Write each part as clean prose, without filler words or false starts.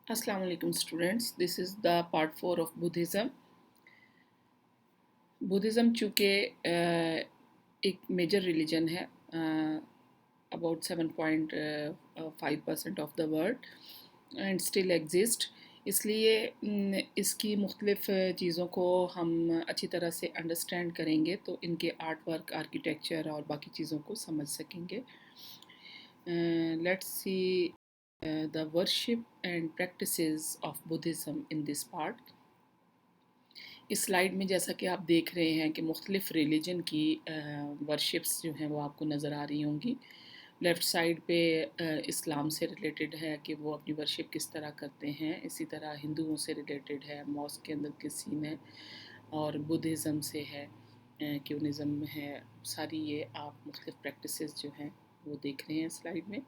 Assalamu alaikum students. This is the part 4 of Buddhism. Buddhism चूँकि एक major religion है, about 7.5% of the world and still exist, इसलिए इसकी मुख्तलिफ़ चीज़ों को हम अच्छी तरह से अंडरस्टैंड करेंगे तो इनके आर्ट वर्क, आर्किटेक्चर और बाकी चीज़ों को समझ सकेंगे. Let's see the worship and practices of Buddhism in this part. इस स्लाइड में जैसा कि आप देख रहे हैं कि मुख्तलिफ़ रिलीजन की वर्शिप्स जो हैं वो आपको नज़र आ रही होंगी. लेफ़्ट साइड पे इस्लाम से रिलेटेड है कि वो अपनी वर्शिप किस तरह करते हैं. इसी तरह हिंदुओं से रिलेटेड है, मॉस्क के अंदर के सीन है, और बुद्धिज़्म से है, क्यूनिज़्म है. सारी ये आप मुख्तलिफ़ प्रैक्टिसेस जो हैं वो देख रहे हैं स्लाइड में.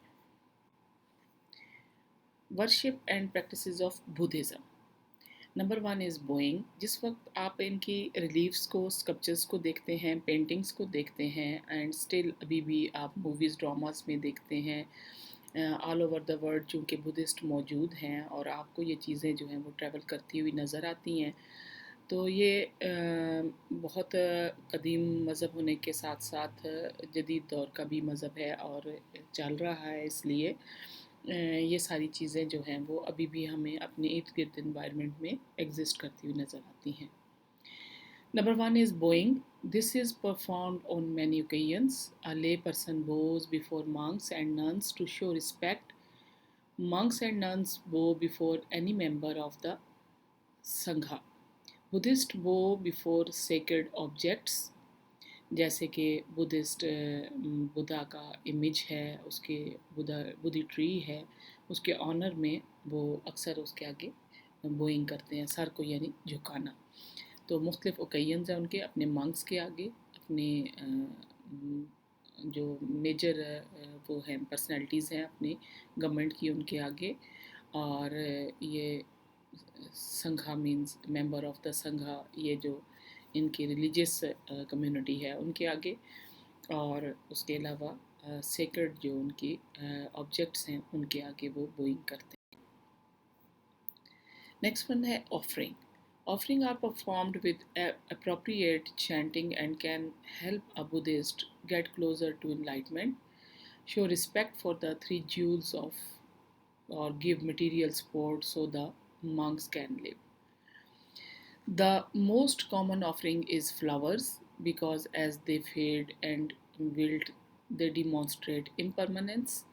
Worship and practices of Buddhism. Number 1 is Boeing. जिस वक्त आप इनकी रिलीफ्स को, स्कल्पचर्स को देखते हैं, पेंटिंग्स को देखते हैं, एंड स्टिल अभी भी आप मूवीज़, ड्रामास में देखते हैं ऑल ओवर द वर्ल्ड, चूँकि बुद्धिस्ट मौजूद हैं और आपको ये चीज़ें जो हैं वो ट्रैवल करती हुई नज़र आती हैं. तो ये बहुत कदीम मज़हब होने के साथ साथ जदीद दौर का भी मज़हब है और चल रहा है, इसलिए ये सारी चीज़ें जो हैं वो अभी भी हमें अपने इर्द गिर्द इन्वायरमेंट में एग्जिस्ट करती हुई नज़र आती हैं. Number 1 is bowing. This is performed on many occasions. A lay person bows before monks and nuns to show respect. Monks and nuns bow before any member of the Sangha. Buddhists bow before sacred objects, जैसे कि Buddhist Buddha का image है, उसके बुद्धि tree है, उसके honour में वो अक्सर उसके आगे बोइंग करते हैं, सर को यानी झुकाना. तो मुख्तलिफ ओकेजन्स हैं उनके, अपने मंक्स के आगे, अपने जो मेजर वो हैं पर्सनैलिटीज़ हैं अपनी गवर्नमेंट की, उनके आगे. और ये संघा मीन्स मेंबर ऑफ द संघा, ये जो इनकी रिलीजियस कम्युनिटी है उनके आगे. और उसके अलावा सेक्रेड जो उनकी ऑब्जेक्ट्स हैं उनके आगे वो बोइंग करते हैं. नेक्स्ट वन है offering. Offering are performed with appropriate chanting and can help a Buddhist get closer to enlightenment, show respect for the three jewels of, or give material support so the monks can live. The most common offering is flowers because as they fade and wilt, they demonstrate impermanence,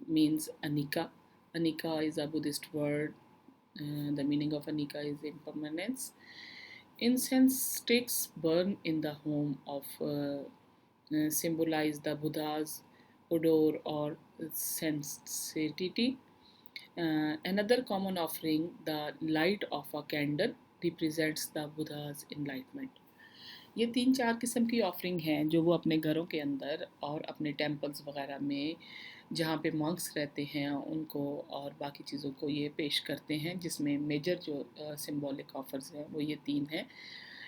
means anika. Anika is a Buddhist word. The meaning of anika is impermanence. Incense sticks burn in the home of symbolize the Buddha's odor or sensitivity. Another common offering, the light of a candle, represents the Buddha's enlightenment. ये 3-4 किस्म की offering हैं जो वो अपने घरों के अंदर और अपने टेम्पल्स वगैरह में, जहाँ पे मॉन्क्स रहते हैं, उनको और बाकी चीज़ों को ये पेश करते हैं, जिसमें मेजर जो सिंबॉलिक ऑफर्स हैं वो ये 3 हैं,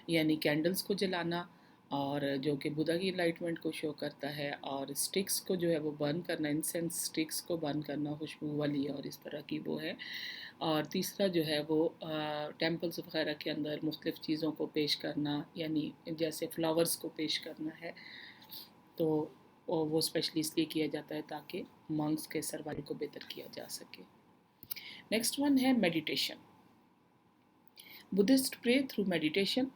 यानी कैंडल्स को जलाना, और जो कि बुद्धा की इनलाइटमेंट को शो करता है, और स्टिक्स को जो है वो बर्न करना, इंसेंस स्टिक्स को बर्न करना, खुशबू वाली और इस तरह की वो है. और तीसरा जो है वो टेम्पल्स वगैरह के अंदर मुख्तलिफ़ चीज़ों को पेश करना, यानी जैसे फ्लावर्स को पेश करना है, तो वो स्पेशली इसलिए किया जाता है ताकि मंक्स के सर्वाइवल को बेहतर किया जा सके. नेक्स्ट वन है meditation. Buddhist pray through meditation.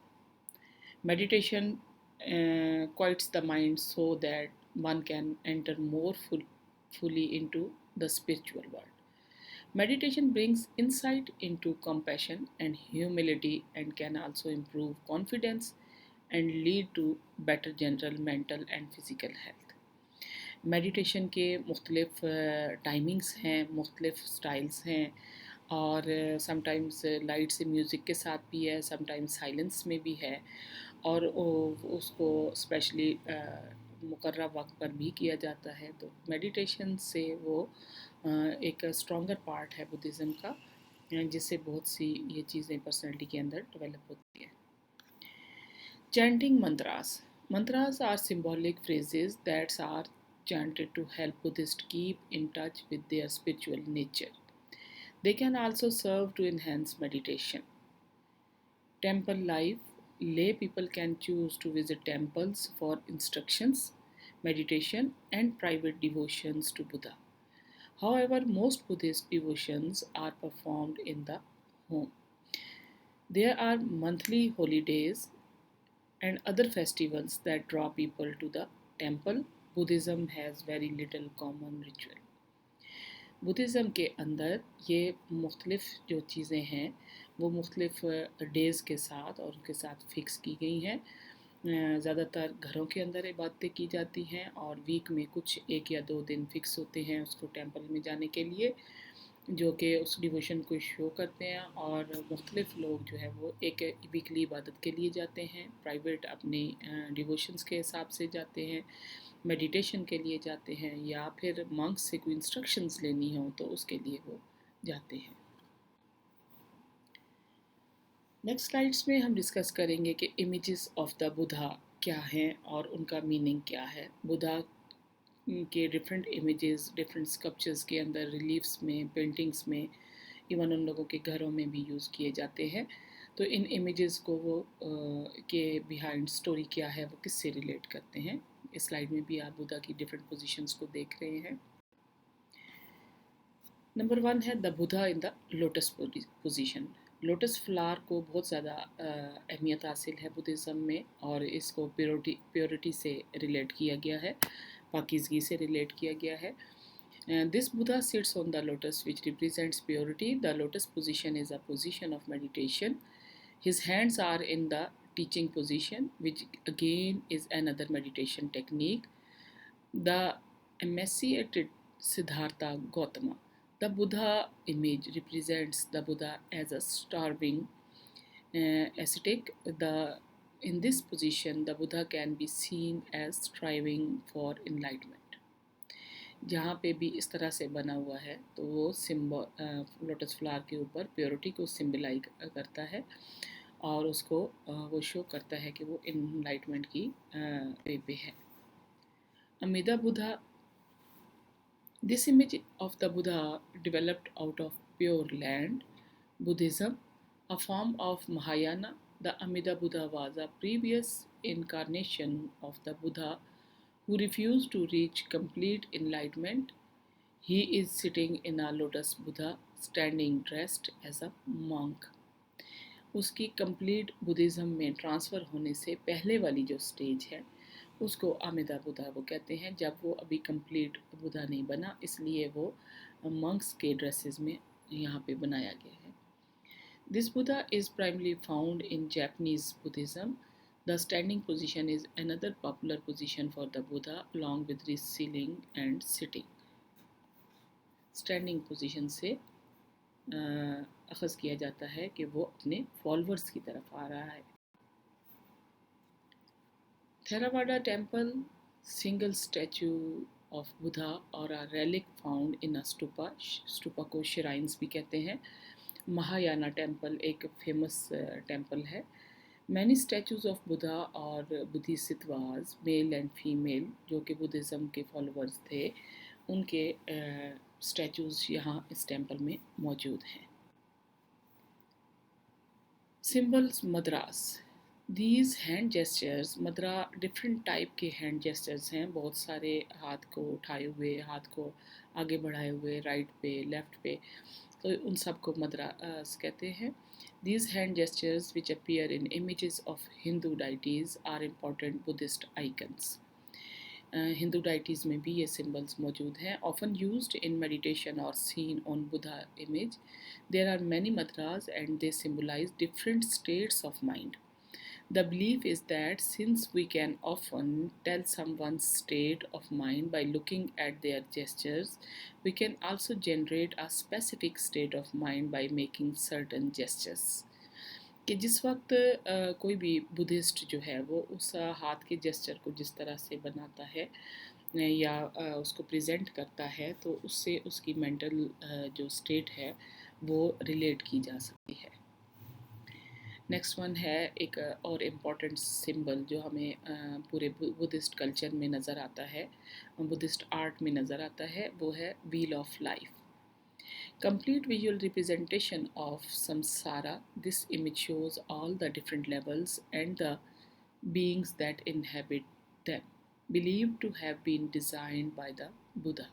Meditation quiets the mind so that one can enter more fully into the spiritual world. Meditation brings insight into compassion and humility and can also improve confidence and lead to better general mental and physical health. Meditation के मुख्तलिफ़ timings हैं, मुख्तलिफ़ styles हैं, और sometimes light से music के साथ भी है, समटाइम्स साइलेंस में भी है, और उसको स्पेशली मुकर्रर वक्त पर भी किया जाता है. तो मेडिटेशन से वो एक स्ट्रॉन्गर पार्ट है बुद्धिज़्म का, जिससे बहुत सी ये चीज़ें पर्सनैलिटी के अंदर डेवलप होती है. Chanting mantras. Mantras are symbolic phrases that are chanted to help Buddhists keep in touch with their spiritual nature. They can also serve to enhance meditation. Temple life. Lay people can choose to visit temples for instructions, meditation, and private devotions to Buddha. However, most Buddhist devotions are performed in the home. There are monthly holidays and other festivals that draw people to the temple. Buddhism has very little common ritual. Buddhism के अंदर ये मुख्तलिफ़ जो चीज़ें हैं वो मुख्तलिफ़ days के साथ और उनके साथ फ़िक्स की गई हैं। ज़्यादातर घरों के अंदर इबादतें की जाती हैं और वीक में कुछ 1 या 2 दिन फ़िक्स होते हैं उसको टेंपल में जाने के लिए, जो कि उस डिवोशन को शो करते हैं। और मुख्तलिफ़ लोग जो है वो एक वीकली इबादत के लिए जाते हैं, प्राइवेट अपनी डिवोशंस के हिसाब से जाते हैं, मेडिटेशन के लिए जाते हैं, या फिर मंक्स से कोई इंस्ट्रक्शंस लेनी हो तो उसके लिए वो जाते हैं। नेक्स्ट स्लाइड्स में हम डिस्कस करेंगे कि इमेजेस ऑफ द बुद्धा क्या हैं और उनका मीनिंग क्या है। बुद्धा के डिफरेंट इमेजेस डिफरेंट स्कल्पचर्स के अंदर, रिलीफ्स में, पेंटिंग्स में, इवन उन लोगों के घरों में भी यूज़ किए जाते हैं। तो इन इमेजेस को वो के बिहाइंड स्टोरी क्या है, वो किससे रिलेट करते हैं। इस स्लाइड में भी आप बुद्धा की डिफरेंट पोजीशंस को देख रहे हैं। नंबर 1 है the Buddha in the lotus position. Lotus flower को बहुत ज़्यादा अहमियत हासिल है बुद्धिज़्म में, और इसको प्योरिटी से रिलेट किया गया है, पाकीज़गी से रिलेट किया गया है। This Buddha sits on the lotus, which represents purity. The lotus position is a position of meditation. His hands are in the teaching position, which again is another meditation technique. The emaciated Siddhartha Gautama. The Buddha image represents the Buddha as a starving ascetic. In this position, the Buddha can be seen as striving for enlightenment. जहाँ पे भी इस तरह से बना हुआ है तो वो सिंबल लोटस फ्लावर के ऊपर प्योरिटी को सिंबलाइज करता है और उसको वो शो करता है कि वो इनलाइटमेंट की वे पे है। Amida Buddha. This image of the Buddha developed out of pure land Buddhism, a form of Mahayana. The Amida Buddha was a previous incarnation of the Buddha who refused to reach complete enlightenment. He is sitting in a lotus Buddha, standing dressed as a monk. उसकी complete Buddhism में transfer होने से पहले वाली जो stage है उसको अमिदा बुद्धा वो कहते हैं, जब वो अभी कंप्लीट बुद्धा नहीं बना, इसलिए वो मंक्स के ड्रेसेस में यहाँ पे बनाया गया है। This Buddha is primarily found in Japanese Buddhism. The standing position is another popular position for the Buddha, along with reclining and sitting. Standing position से अखज़ किया जाता है कि वो अपने फॉलोअर्स की तरफ आ रहा है। Theravada temple, single statue of Buddha or a relic found in a stupa. Stupa को shrines भी कहते हैं। महायाना टेम्पल एक फेमस टेम्पल है। Many statues of Buddha और Bodhisattvas, मेल एंड फीमेल, जो कि बुद्धिज़्म के फॉलोअर्स थे, उनके स्टैचूज़ यहाँ इस टेम्पल में मौजूद हैं। Symbols Madras. These hand gestures, मद्रा डिफरेंट टाइप के हैंड जेस्चर्स हैं, बहुत सारे हाथ को उठाए हुए, हाथ को आगे बढ़ाए हुए, राइट पे, लेफ्ट पे, तो उन सब को मद्रास कहते हैं। These hand gestures, which appear in images of Hindu deities, are important Buddhist icons. Hindu deities में भी ये सिम्बल्स मौजूद हैं, often used in meditation or seen on Buddha image. There are many mudras and they symbolize different states of mind. The belief is that since we can often tell someone's state of mind by looking at their gestures, we can also generate a specific state of mind by making certain gestures. कि जिस वक्त कोई भी Buddhist जो है वो उस हाथ के जेस्चर को जिस तरह से बनाता है या उसको प्रेजेंट करता है, तो उससे उसकी मेंटल जो स्टेट है वो रिलेट की जा सकती है। नेक्स्ट वन है एक और इम्पॉर्टेंट सिंबल जो हमें पूरे बुद्धिस्ट कल्चर में नज़र आता है, बुद्धिस्ट आर्ट में नज़र आता है, वो है wheel of life. Complete visual representation of samsara. This image shows all the different levels and the beings that inhabit them, believed to have been designed by the Buddha.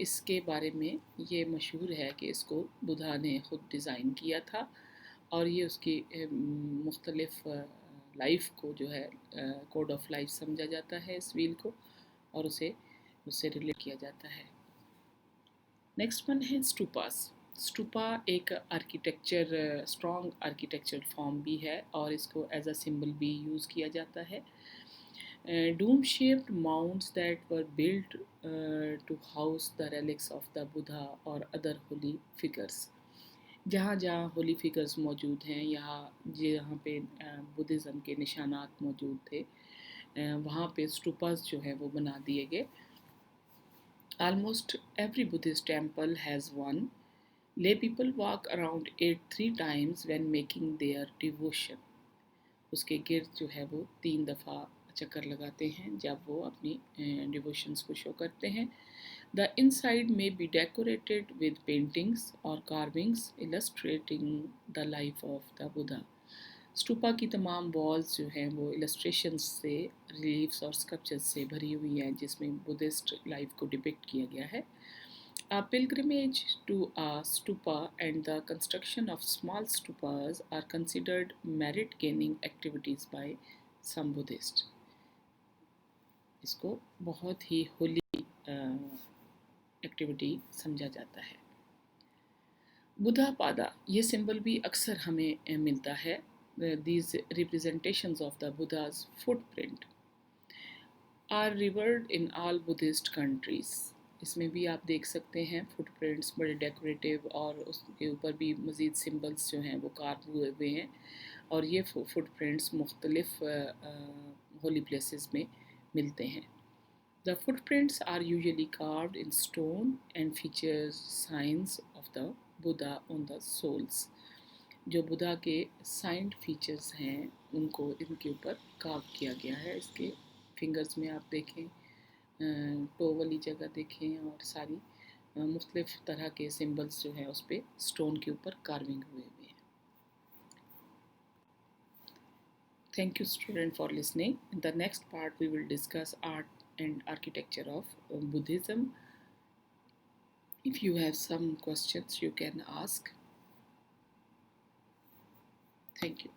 इसके बारे में ये मशहूर है कि इसको बुद्धा ने ख़ुद डिज़ाइन किया था और ये उसकी मुख्तलिफ लाइफ को जो है कोड ऑफ लाइफ समझा जाता है इस व्हील को और उसे उससे रिलेट किया जाता है। नेक्स्ट वन है स्टूपास। स्टूपा एक आर्किटेक्चर स्ट्रॉन्ग आर्किटेक्चर फॉर्म भी है और इसको एज अ सिंबल भी यूज़ किया जाता है। Dome shaped mounds that were built to house the relics of the Buddha or other holy figures. जहाँ जहाँ होली फिगर्स मौजूद हैं जहाँ पे बुद्धिज़्म के निशानात मौजूद थे वहाँ पे स्टूपास जो है वो बना दिए गए। Almost every Buddhist temple has one. Lay people walk around it 3 times when making their devotion. उसके गिर्द जो है वो 3 दफ़ा चक्कर लगाते हैं जब वो अपनी डिवोशंस को शो करते हैं। द इनसाइड में बी डेकोरेटेड विद पेंटिंग्स और carvings illustrating the life of the Buddha. Stupa की तमाम वॉल्स जो हैं वो इलस्ट्रेशंस से, रिलीफ्स और स्कल्पचर्स से भरी हुई हैं जिसमें बुद्धिस्ट लाइफ को डिपिक्ट किया गया है। A pilgrimage to a stupa and the construction of small stupas are considered merit-gaining activities by some Buddhists. इसको बहुत ही होली एक्टिविटी समझा जाता है। बुद्धा पादा ये सिंबल भी अक्सर हमें मिलता है। These representations of the Buddha's footprint are revered in all Buddhist countries. इसमें भी आप देख सकते हैं फुटप्रिंट्स बड़े डेकोरेटिव और उसके ऊपर भी मज़ीद सिंबल्स जो हैं वो कार्व हुए हुए हैं और ये फुटप्रिंट्स मुख्तलिफ होली प्लेसेस में मिलते हैं। The footprints are usually carved in stone and features signs of the Buddha on the soles. जो बुद्धा के साइंड फीचर्स हैं उनको इनके ऊपर कार्व किया गया है। इसके फिंगर्स में आप देखें, टो वाली जगह देखें और सारी मुख्तलिफ तरह के सिंबल्स जो हैं उस पर स्टोन के ऊपर कार्विंग हुए हुए हैं। Thank you student for listening. In the next part we will discuss art and architecture of Buddhism. If you have some questions you can ask. Thank you.